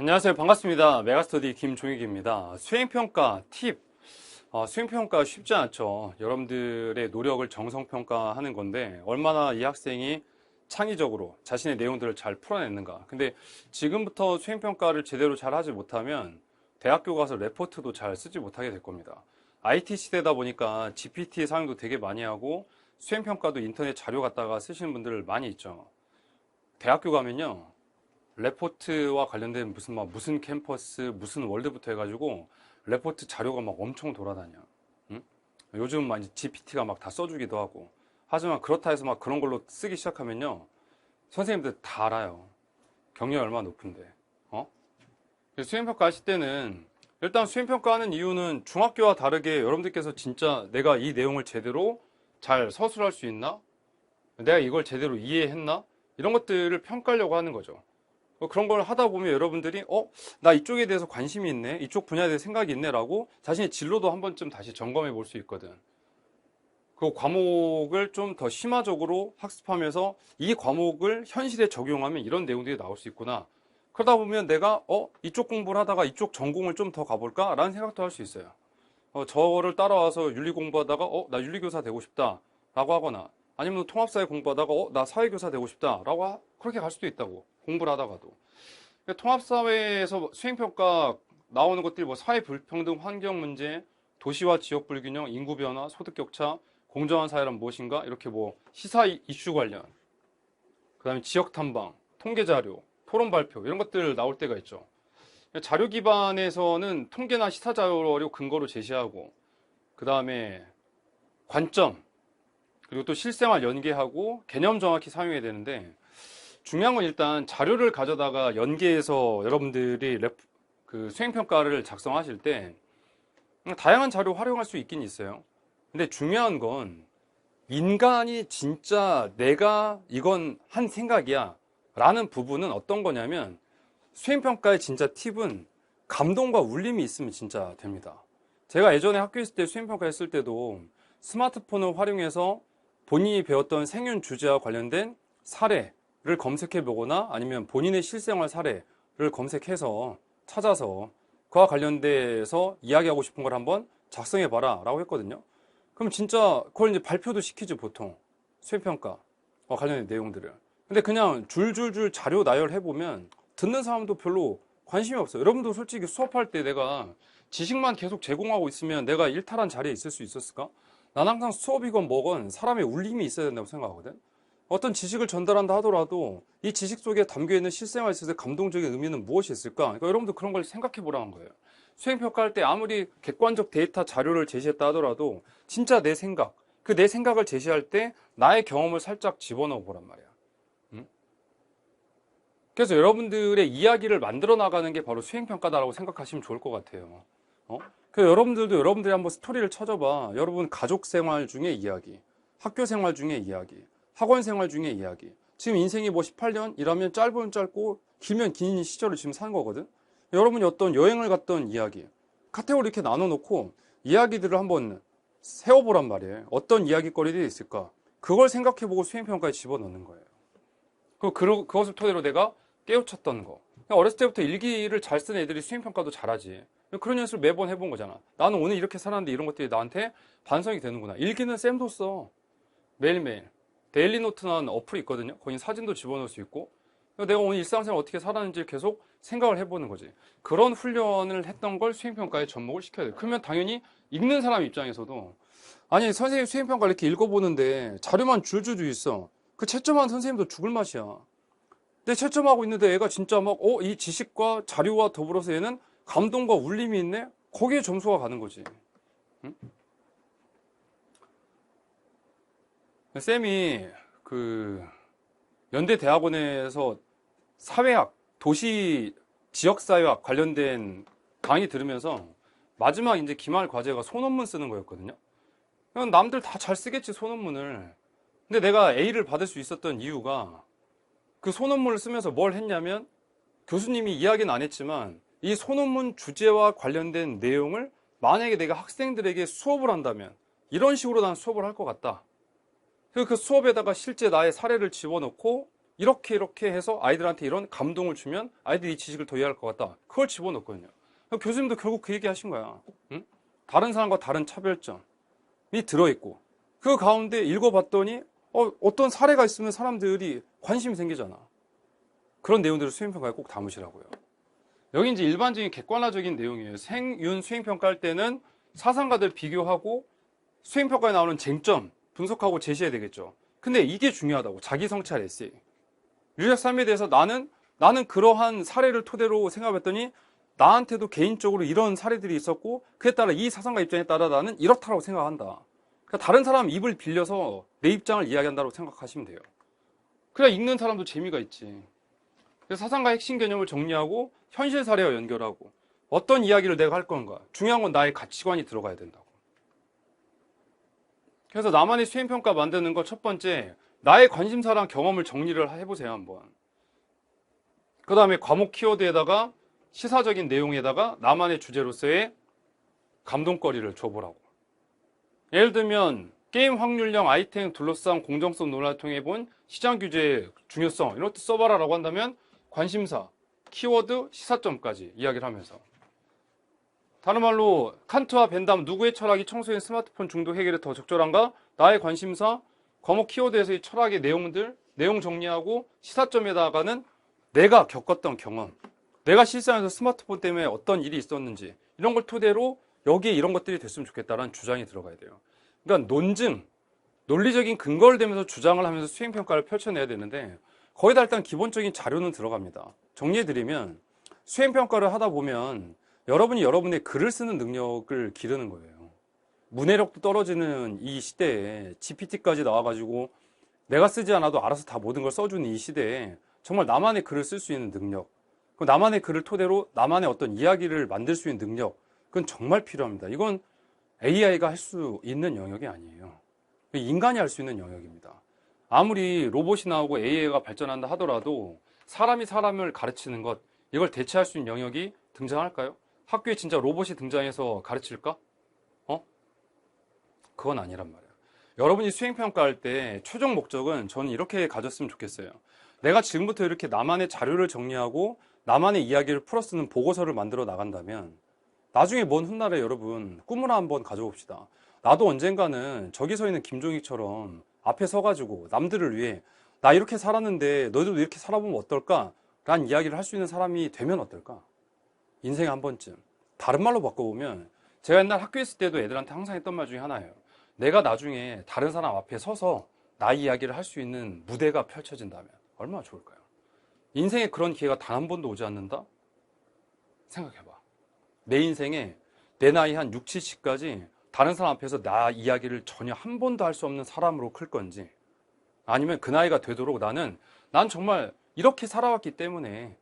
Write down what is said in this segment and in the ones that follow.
안녕하세요. 반갑습니다. 메가스터디 김종익입니다. 수행평가 팁. 수행평가 쉽지 않죠. 여러분들의 노력을 정성평가하는 건데 얼마나 이 학생이 창의적으로 자신의 내용들을 잘 풀어냈는가. 근데 지금부터 수행평가를 제대로 잘 하지 못하면 대학교 가서 레포트도 잘 쓰지 못하게 될 겁니다. IT 시대다 보니까 GPT 사용도 되게 많이 하고 수행평가도 인터넷 자료 갖다가 쓰시는 분들 많이 있죠. 대학교 가면요. 레포트와 관련된 무슨 캠퍼스, 무슨 월드부터 해가지고 레포트 자료가 막 엄청 돌아다녀. 응? 요즘 막 GPT가 막 다 써주기도 하고. 하지만 그렇다 해서 막 그런 걸로 쓰기 시작하면요. 선생님들 다 알아요. 경력이 얼마나 높은데. 수행평가 하실 때는 일단 수행평가하는 이유는 중학교와 다르게 여러분들께서 진짜 내가 이 내용을 제대로 잘 서술할 수 있나? 내가 이걸 제대로 이해했나? 이런 것들을 평가하려고 하는 거죠. 그런 걸 하다 보면 여러분들이 나 이쪽에 대해서 관심이 있네, 이쪽 분야에 대해 생각이 있네 라고 자신의 진로도 한 번쯤 다시 점검해 볼 수 있거든. 그 과목을 좀 더 심화적으로 학습하면서 이 과목을 현실에 적용하면 이런 내용들이 나올 수 있구나. 그러다 보면 내가 이쪽 공부를 하다가 이쪽 전공을 좀 더 가볼까 라는 생각도 할 수 있어요. 저를 따라와서 윤리 공부하다가 나 윤리교사 되고 싶다 라고 하거나, 아니면 통합사회 공부하다가 나 사회교사 되고 싶다 라고 그렇게 갈 수도 있다고, 공부를 하다가도. 통합사회에서 수행평가 나오는 것들이 뭐 사회불평등, 환경문제, 도시와 지역불균형, 인구변화, 소득격차, 공정한 사회란 무엇인가, 이렇게 뭐 시사 이슈 관련, 그 다음에 지역탐방, 통계자료, 토론발표 이런 것들 나올 때가 있죠. 자료 기반에서는 통계나 시사 자료 근거로 제시하고, 그 다음에 관점, 그리고 또 실생활 연계하고 개념 정확히 사용해야 되는데, 중요한 건 일단 자료를 가져다가 연계해서 여러분들이 그 수행평가를 작성하실 때 다양한 자료 활용할 수 있긴 있어요. 근데 중요한 건 인간이 진짜 내가 이건 한 생각이야 라는 부분은 어떤 거냐면, 수행평가의 진짜 팁은 감동과 울림이 있으면 진짜 됩니다. 제가 예전에 학교에 있을 때 수행평가 했을 때도 스마트폰을 활용해서 본인이 배웠던 생윤 주제와 관련된 사례를 검색해 보거나, 아니면 본인의 실생활 사례를 검색해서 찾아서 그와 관련돼서 이야기하고 싶은 걸 한번 작성해 봐라 라고 했거든요. 그럼 진짜 그걸 이제 발표도 시키지, 보통 수행평가 관련된 내용들을. 근데 그냥 줄줄줄 자료 나열해 보면 듣는 사람도 별로 관심이 없어요. 여러분도 솔직히 수업할 때 내가 지식만 계속 제공하고 있으면 내가 일탈한 자리에 있을 수 있었을까? 난 항상 수업이건 뭐건 사람의 울림이 있어야 된다고 생각하거든. 어떤 지식을 전달한다 하더라도 이 지식 속에 담겨있는 실생활에 있어서 감동적인 의미는 무엇이 있을까? 그러니까 여러분도 그런 걸 생각해 보라는 거예요. 수행평가할 때 아무리 객관적 데이터 자료를 제시했다 하더라도 진짜 내 생각, 그 내 생각을 제시할 때 나의 경험을 살짝 집어넣어 보란 말이야. 그래서 여러분들의 이야기를 만들어 나가는 게 바로 수행평가다라고 생각하시면 좋을 것 같아요. 그래서 여러분들도 여러분들이 한번 스토리를 찾아봐. 여러분 가족 생활 중에 이야기, 학교 생활 중에 이야기, 학원 생활 중에 이야기. 지금 인생이 뭐 18년 이라면 짧으면 짧고 길면 긴 시절을 지금 사는 거거든. 여러분이 어떤 여행을 갔던 이야기, 카테고리 이렇게 나눠놓고 이야기들을 한번 세워보란 말이에요. 어떤 이야기거리들이 있을까? 그걸 생각해보고 수행평가에 집어넣는 거예요. 그것을 토대로 내가 깨우쳤던 거. 어렸을 때부터 일기를 잘 쓰는 애들이 수행평가도 잘하지. 그런 연습을 매번 해본 거잖아. 나는 오늘 이렇게 살았는데 이런 것들이 나한테 반성이 되는구나. 일기는 쌤도 써. 매일매일. 데일리노트라는 어플이 있거든요. 거기 사진도 집어넣을 수 있고. 내가 오늘 일상생활 어떻게 살았는지 계속 생각을 해보는 거지. 그런 훈련을 했던 걸 수행평가에 접목을 시켜야 돼. 그러면 당연히 읽는 사람 입장에서도, 아니 선생님 수행평가 이렇게 읽어보는데 자료만 줄줄줄 있어. 그 채점하는 선생님도 죽을 맛이야. 근데 채점하고 있는데 애가 진짜 막 이 지식과 자료와 더불어서 얘는 감동과 울림이 있네? 거기에 점수가 가는 거지. 응? 쌤이 그 연대대학원에서 사회학, 도시 지역사회학 관련된 강의 들으면서 마지막 이제 기말 과제가 소논문 쓰는 거였거든요. 그냥 남들 다 잘 쓰겠지, 소논문을. 근데 내가 A를 받을 수 있었던 이유가, 그 소논문을 쓰면서 뭘 했냐면, 교수님이 이야기는 안 했지만 이 소논문 주제와 관련된 내용을 만약에 내가 학생들에게 수업을 한다면 이런 식으로 난 수업을 할 것 같다. 그래서 그 수업에다가 실제 나의 사례를 집어넣고 이렇게 해서 아이들한테 이런 감동을 주면 아이들이 이 지식을 더 이해할 것 같다. 그걸 집어넣거든요. 교수님도 결국 그 얘기 하신 거야. 응? 다른 사람과 다른 차별점이 들어있고 그 가운데 읽어봤더니 어떤 사례가 있으면 사람들이 관심이 생기잖아. 그런 내용들을 수행평가에 꼭 담으시라고요. 여기 이제 일반적인 객관화적인 내용이에요. 생윤 수행평가할 때는 사상가들 비교하고 수행평가에 나오는 쟁점 분석하고 제시해야 되겠죠. 근데 이게 중요하다고. 자기 성찰 에세이. 유작 삶에 대해서 나는 그러한 사례를 토대로 생각했더니 나한테도 개인적으로 이런 사례들이 있었고 그에 따라 이 사상가 입장에 따라 나는 이렇다라고 생각한다. 그러니까 다른 사람 입을 빌려서 내 입장을 이야기한다고 생각하시면 돼요. 그래야 읽는 사람도 재미가 있지. 그래서 사상가의 핵심 개념을 정리하고 현실 사례와 연결하고 어떤 이야기를 내가 할 건가. 중요한 건 나의 가치관이 들어가야 된다고. 그래서 나만의 수행평가 만드는 거 첫 번째, 나의 관심사랑 경험을 정리를 해보세요, 한번. 그 다음에 과목 키워드에다가 시사적인 내용에다가 나만의 주제로서의 감동거리를 줘보라고. 예를 들면 게임 확률형 아이템 둘러싼 공정성 논란을 통해 본 시장 규제의 중요성 이런 것도 써봐라라고 한다면 관심사, 키워드, 시사점까지 이야기를 하면서 다른 말로 칸트와 벤담 누구의 철학이 청소년 스마트폰 중독 해결에 더 적절한가? 나의 관심사, 과목 키워드에서의 철학의 내용들, 내용 정리하고 시사점에다가는 내가 겪었던 경험, 내가 실생활에서 스마트폰 때문에 어떤 일이 있었는지 이런 걸 토대로 여기에 이런 것들이 됐으면 좋겠다라는 주장이 들어가야 돼요. 그러니까 논증, 논리적인 근거를 대면서 주장을 하면서 수행평가를 펼쳐내야 되는데 거기다 일단 기본적인 자료는 들어갑니다. 정리해드리면 수행평가를 하다 보면 여러분이 여러분의 글을 쓰는 능력을 기르는 거예요. 문해력도 떨어지는 이 시대에 GPT까지 나와가지고 내가 쓰지 않아도 알아서 다 모든 걸 써주는 이 시대에 정말 나만의 글을 쓸 수 있는 능력, 나만의 글을 토대로 나만의 어떤 이야기를 만들 수 있는 능력, 그건 정말 필요합니다. 이건 AI가 할 수 있는 영역이 아니에요. 인간이 할 수 있는 영역입니다. 아무리 로봇이 나오고 AI가 발전한다 하더라도 사람이 사람을 가르치는 것, 이걸 대체할 수 있는 영역이 등장할까요? 학교에 진짜 로봇이 등장해서 가르칠까? 그건 아니란 말이에요. 여러분이 수행평가할 때 최종 목적은 저는 이렇게 가졌으면 좋겠어요. 내가 지금부터 이렇게 나만의 자료를 정리하고 나만의 이야기를 풀어 쓰는 보고서를 만들어 나간다면 나중에 먼 훗날에 여러분 꿈을 한번 가져봅시다. 나도 언젠가는 저기 서 있는 김종익처럼 앞에 서가지고 남들을 위해 나 이렇게 살았는데 너희들도 이렇게 살아보면 어떨까? 라는 이야기를 할 수 있는 사람이 되면 어떨까? 인생에 한 번쯤. 다른 말로 바꿔보면 제가 옛날 학교에 있을 때도 애들한테 항상 했던 말 중에 하나예요. 내가 나중에 다른 사람 앞에 서서 나 이야기를 할 수 있는 무대가 펼쳐진다면 얼마나 좋을까요? 인생에 그런 기회가 단 한 번도 오지 않는다? 생각해봐. 내 인생에 내 나이 한 6, 70까지 다른 사람 앞에서 나 이야기를 전혀 한 번도 할 수 없는 사람으로 클 건지 아니면 그 나이가 되도록 난 정말 이렇게 살아왔기 때문에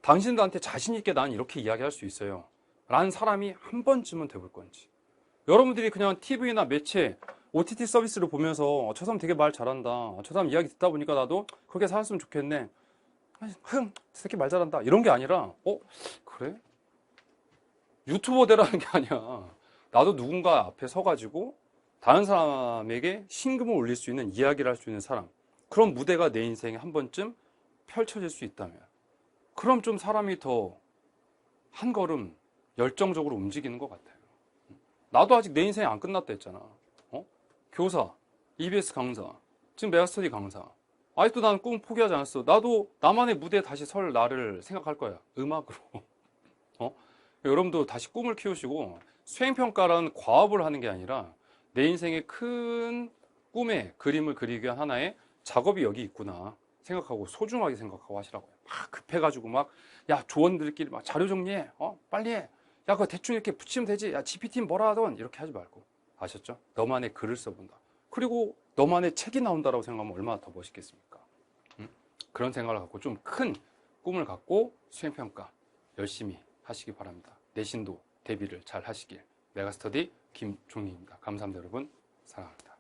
당신들한테 자신 있게 난 이렇게 이야기할 수 있어요. 라는 사람이 한 번쯤은 돼볼 건지. 여러분들이 그냥 TV나 매체, OTT 서비스를 보면서 저 사람 되게 말 잘한다. 저 사람 이야기 듣다 보니까 나도 그렇게 살았으면 좋겠네. 저 새끼 말 잘한다. 이런 게 아니라 그래? 유튜버 되라는 게 아니야. 나도 누군가 앞에 서가지고 다른 사람에게 신금을 울릴 수 있는 이야기를 할 수 있는 사람. 그런 무대가 내 인생에 한 번쯤 펼쳐질 수 있다면 그럼 좀 사람이 더 한 걸음 열정적으로 움직이는 것 같아요. 나도 아직 내 인생이 안 끝났다 했잖아. 교사, EBS 강사, 지금 메가스터디 강사. 아직도 나는 꿈 포기하지 않았어. 나도 나만의 무대에 다시 설 나를 생각할 거야. 음악으로. 여러분도 다시 꿈을 키우시고 수행평가라는 과업을 하는 게 아니라 내 인생의 큰 꿈의 그림을 그리기 위한 하나의 작업이 여기 있구나 생각하고 소중하게 생각하고 하시라고요. 막 급해가지고 야 조원들끼리 막 자료 정리해. 빨리 해. 야 그거 대충 이렇게 붙이면 되지. 야 GPT는 뭐라 하던 이렇게 하지 말고. 아셨죠? 너만의 글을 써본다. 그리고 너만의 책이 나온다라고 생각하면 얼마나 더 멋있겠습니까? 그런 생각을 갖고 좀 큰 꿈을 갖고 수행평가 열심히 하시기 바랍니다. 내신도 대비를 잘 하시길. 메가스터디 김종희입니다. 감사합니다, 여러분. 사랑합니다.